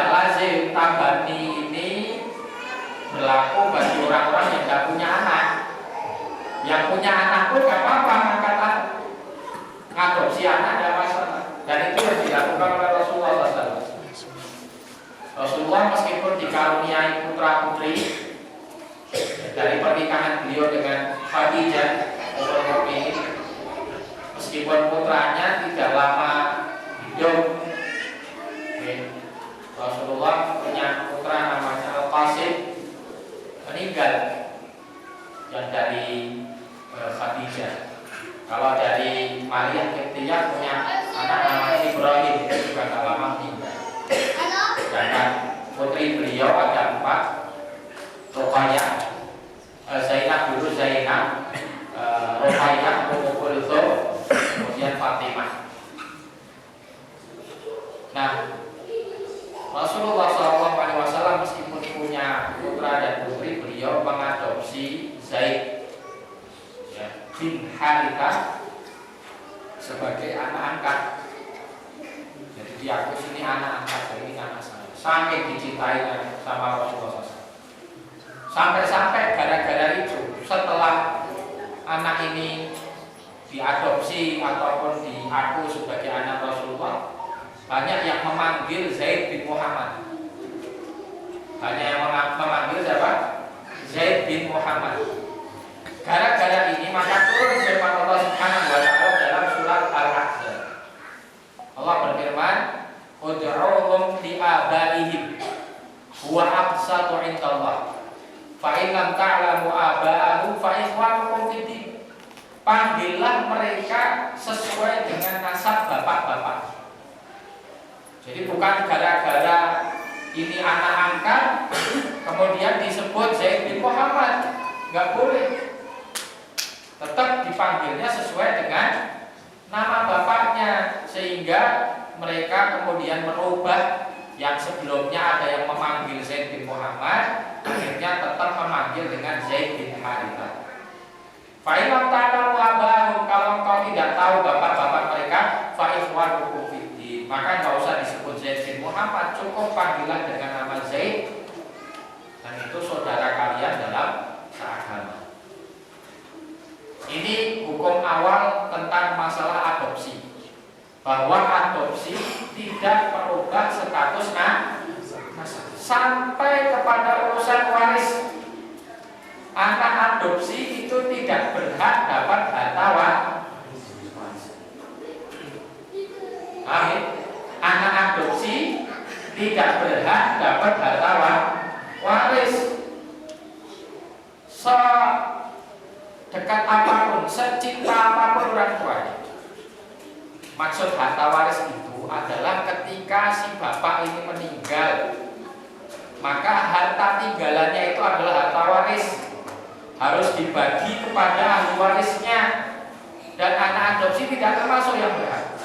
tidak lazim tabani ini berlaku bagi orang-orang yang tidak punya anak. Yang punya anak pun gak apa-apa ngangkat anak, ngadopsi anak ada masalah. Dan itu yang dilakukan oleh Rasulullah SAW. Rasulullah meskipun dikaruniai putra putri dari pernikahan beliau dengan Khadijah Ummul Mukminin, meskipun putranya tidak lama hidup, Rasulullah punya putra namanya Al-Qasim, meninggal yang dari Khadijah. Kalau dari Maryam Qibtiyah punya anak namanya Ibrahim, juga tak lama meninggal. Dan putri beliau ada 4, Ruqayyah, Zainab dulu Zainab, Ruqayyah, Ummu Kulthum, kemudian Fatimah. Nah, Rasulullah SAW meskipun punya putra dan putri, beliau mengadopsi Zaid bin Harithah sebagai anak angkat. Jadi dia aku sini anak angkat, ini anak saya. Saking dicintai sama Rasulullah SAW. Sampai-sampai gara-gara itu, setelah anak ini diadopsi ataupun diaku sebagai anak Rasulullah, banyak yang memanggil Zaid bin Muhammad. Banyak yang memanggil siapa? Zaid bin Muhammad. Gara-gara ini maka turun firman Allah Subhanahu wa taala dalam surat Al-Ahzab. Allah berfirman, "Ud'uuhum li abaihim huwa aqsatu 'indallah. Fa in lam ta'lamu aba'ahum fa ikhwanukum fid din." Panggillah mereka sesuai dengan nasab bapak-bapak. Jadi bukan gara-gara ini anak angkat kemudian disebut Zaid bin Muhammad, nggak boleh. Tetap dipanggilnya sesuai dengan nama bapaknya, sehingga mereka kemudian merubah yang sebelumnya ada yang memanggil Zaid bin Muhammad, akhirnya tetap memanggil dengan Zaid bin Harithah. Fa'ilam ta'lamu abahum, kalau engkau tidak tahu bapak-bapak mereka, fa'ikhwanukum fid din, maka enggak usah disebut Zaid bin Muhammad, cukup panggilan dengan nama Zaid, dan itu saudara kalian dalam seagama. Ini hukum awal tentang masalah adopsi, bahwa adopsi tidak merubah status sampai kepada urusan waris. Anak adopsi itu tidak berhak dapat harta waris. Amin. Anak adopsi tidak berhak dapat harta waris. Dekat apapun, secinta apapun orang tuanya. Maksud harta waris itu adalah ketika si bapak ini meninggal, maka harta tinggalannya itu adalah harta waris, harus dibagi kepada ahli warisnya. Dan anak adopsi tidak termasuk yang berhak.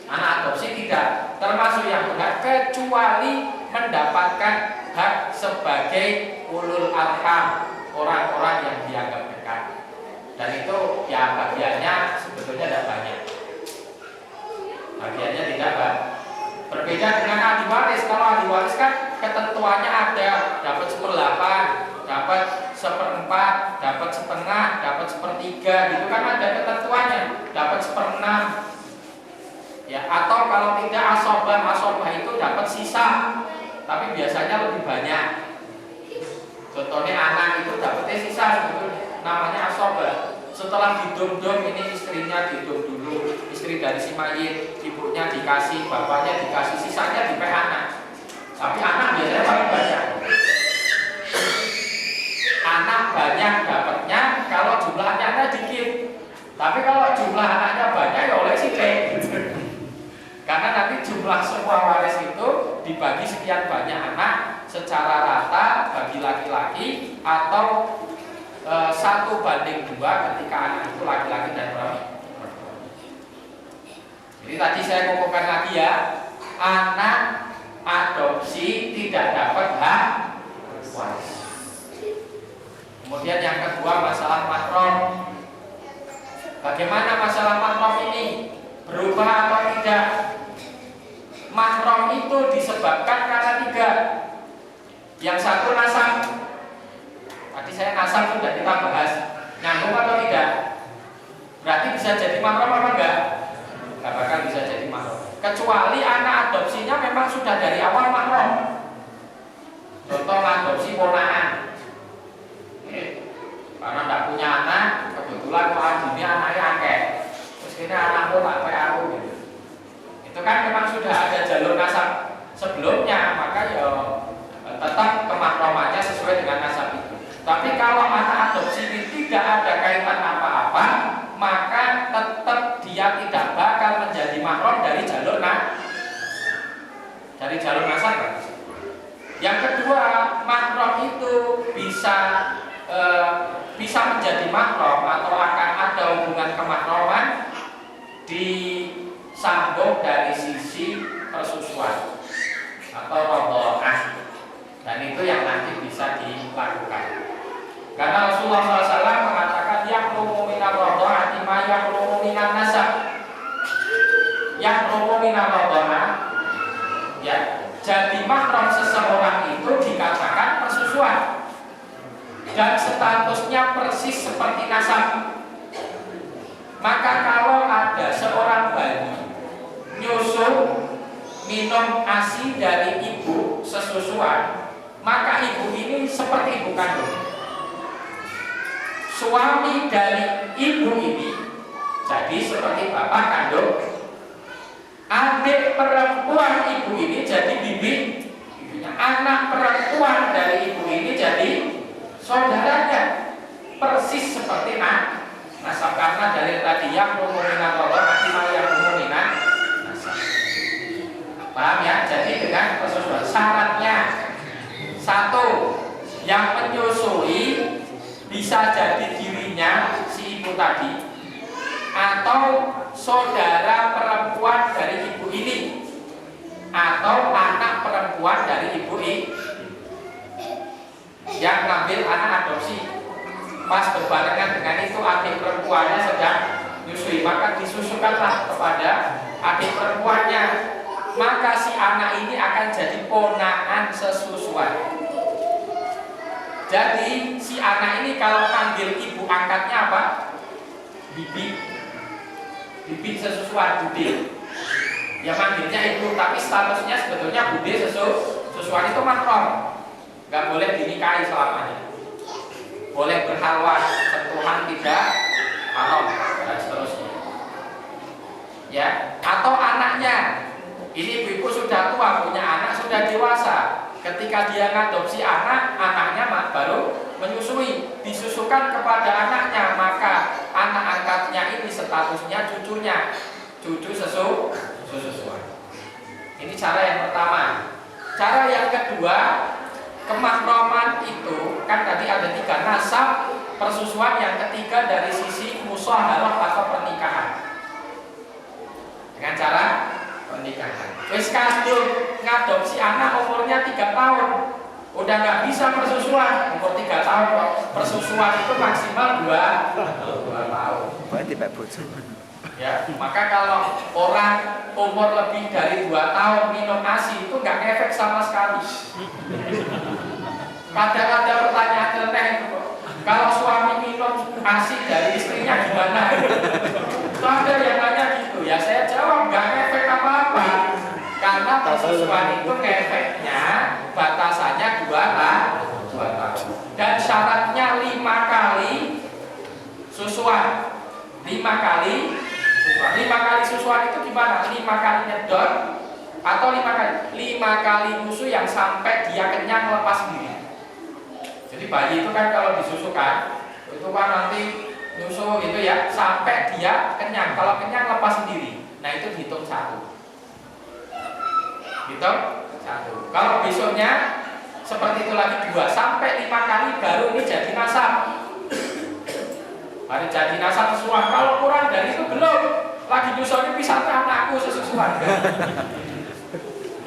Anak adopsi tidak termasuk yang berhak kecuali mendapatkan hak sebagai ulul arham, orang-orang yang dianggap dekat. Dan itu ya bagiannya sebetulnya tidak banyak. Bagiannya tidak banyak. Berbeda dengan ahli waris. Kalau ahli waris kan ketentuannya ada, dapat 1/8, dapat 1/4, dapat setengah, dapat 1/3, gitu kan ada ketentuannya. Dapat 1/6. Ya, atau kalau tidak asobah itu dapat sisa, tapi biasanya lebih banyak. Contohnya anak itu dapatnya sisa sebetulnya, namanya asobah. Setelah didum-dum, ini istrinya didum dulu, istri dari si mayit, ibunya dikasih, bapaknya dikasih, sisanya di anak. Tapi anak biasanya paling banyak. Anak banyak dapatnya kalau jumlah anaknya dikit. Tapi kalau jumlah anaknya banyak ya oleh si P. Karena nanti jumlah semua waris itu dibagi sekian banyak anak secara rata bagi laki-laki, atau 1/2 ketika anak itu laki-laki dan perempuan. Jadi tadi saya kukuhkan lagi ya, anak adopsi tidak dapat hak waris. Kemudian yang kedua, masalah mahram. Bagaimana masalah mahram ini? Berubah atau tidak? mahram itu disebabkan karena 3. Yang satu nasab. Tadi saya nasab sudah kita bahas. Nyambung atau tidak? Berarti bisa jadi mahram apa enggak? Enggak bakal bisa jadi mahram. Kecuali anak adopsinya memang sudah dari awal mahram. Contoh adopsi ponakan. Karena tidak punya anak, kebetulan kok adiknya anaknya akeh. Terus ini anakku tak kayak aku gitu. Itu kan memang sudah ada jalur nasab sebelumnya, maka ya tetap kemahramannya sesuai dengan nasab itu. Tapi kalau anak adopsi ini tidak ada kaitan apa-apa, maka tetap dia tidak bakal menjadi mahram dari jalur nasab. Yang kedua, mahram itu bisa menjadi mahram atau akan ada hubungan kemahraman disambung dari sisi persusuan atau rodho'ah, dan itu yang nanti bisa dilakukan. Karena Rasulullah SAW mengatakan yahrumu minar rodho'ati ma yahrumu minan nasab. Yahrumu minar rodho'ah, ya, jadi mahram seseorang itu dikatakan persusuan dan statusnya persis seperti nasab. Maka kalau ada seorang bayi nyusu minum ASI dari ibu sesusuan, maka ibu ini seperti ibu kandung. Suami dari ibu ini jadi seperti bapak kandung. Adik perempuan ibu ini jadi ibunya. Anak perempuan dari ibu ini jadi saudaranya. Persis seperti nasab, karena dari tadi yang rumumina Allah nanti yang rumumina nasab. Paham ya? Jadi dengan persusuan syaratnya, satu, yang menyusui bisa jadi dirinya si ibu tadi atau saudara perempuan dari ibu ini atau anak perempuan dari ibu ini yang ngambil anak adopsi. Pas berbarengan dengan itu adik perempuannya sedang menyusui, maka disusukanlah kepada adik perempuannya, maka si anak ini akan jadi ponakan sesusuan. Jadi si anak ini kalau panggil ibu angkatnya apa? Bibi sesusuan, bude. Ya manggilnya ibu, tapi statusnya sebetulnya bude sesusuan itu mahram. Gak boleh dinikahi selamanya. Boleh berhalwat, sentuhan tidak haram dan seterusnya. Ya, atau anaknya. Ini ibu sudah tua, punya anak sudah dewasa. Ketika dia ngadopsi anak, anaknya baru menyusui, disusukan kepada anaknya, maka anak angkatnya ini statusnya cucunya, cucu sesusuan. Ini cara yang pertama. Cara yang kedua, kemahraman itu kan tadi ada 3 nasab, persusuan, yang ketiga dari sisi musyawarah atau pernikahan. Dengan cara pernikahan. Wis kadung ngadopsi anak umurnya 3 tahun, udah nggak bisa persusuan. Umur 3 tahun kok. Persusuan itu maksimal 2 tahun. Ya, maka kalau orang umur lebih dari 2 tahun minum ASI itu nggak ngefek sama sekali. Kadang ada pertanyaan nyeleneh itu kok. Kalau suami minum ASI dari istrinya gimana? Itu ada yang nanya gitu. Ya saya jawab nggak ngefek apa-apa. Karena persusuan itu ngefeknya batasannya 2 tahun. Dan syaratnya 5 kali susuan. 5 kali susuan. 5 kali susuan itu gimana? 5 kali nyedot atau 5 kali nyusu yang sampai dia kenyang lepas diri. Jadi bayi itu kan kalau disusukan itu kan nanti nyusu itu ya sampai dia kenyang. Kalau kenyang lepas sendiri. Nah itu dihitung 1. Hitung 1. Kalau besoknya seperti itu lagi 2 sampai 5 kali baru ini jadi nasab. Baru jadi nasab sesuatu. Kalau kurang dari itu belum. Lagi nyusulnya bisa anakku sesuatu.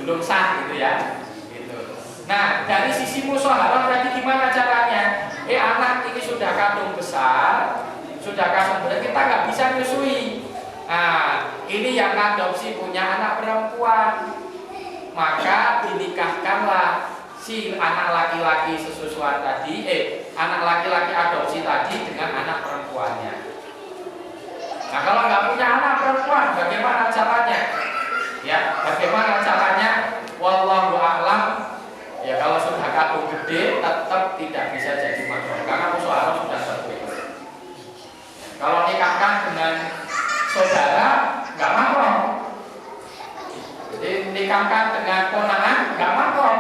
Belum sah gitu ya. Gitu. Nah dari sisi musyawarah tadi gimana caranya? Anak ini sudah kandung besar, sudah kandung besar, kita nggak bisa nyusui. Nah ini yang adopsi punya anak perempuan. maka dinikahkanlah si anak laki-laki sesusuan tadi, anak laki-laki adopsi tadi dengan anak perempuannya. Nah, kalau nggak punya anak perempuan, bagaimana caranya? Ya, bagaimana caranya? Wallahu a'lam. Ya, kalau sudah kandung gede, tetap tidak bisa jadi mahram karena musyawarah sudah tertulis. Kalau nikahkan dengan saudara, nggak mahram. Jadi nikahkan dengan ponakan, nggak mahram.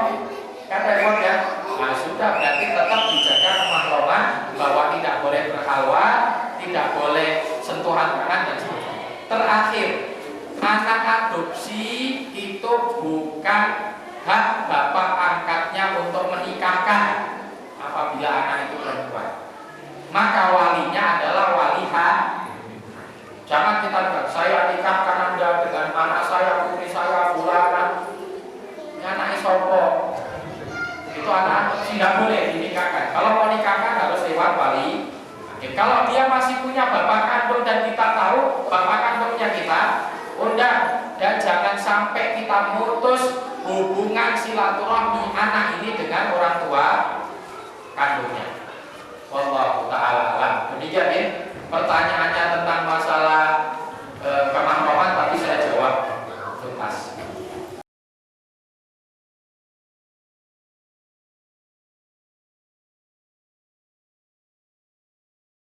Kan repot ya. Nah, sudah berarti tetap dijaga kemahraman bahwa tidak boleh berhalwat, tidak boleh sentuhan tangan dan sebagainya. Terakhir, anak adopsi itu bukan hak bapak angkatnya untuk menikahkan apabila anak itu perempuan. Maka walinya adalah wali hak. Jangan kita bilang saya nikahkan Anda dengan anak saya, putri saya, fulana. Ini anak sopo. Itu anak tidak boleh dinikahkan. Kalau mau nikahkan harus lewat wali. Kalau dia masih punya bapak kandung dan kita tahu bapak kandungnya kita, undang, dan jangan sampai kita mutus hubungan silaturahmi anak ini dengan orang tua kandungnya.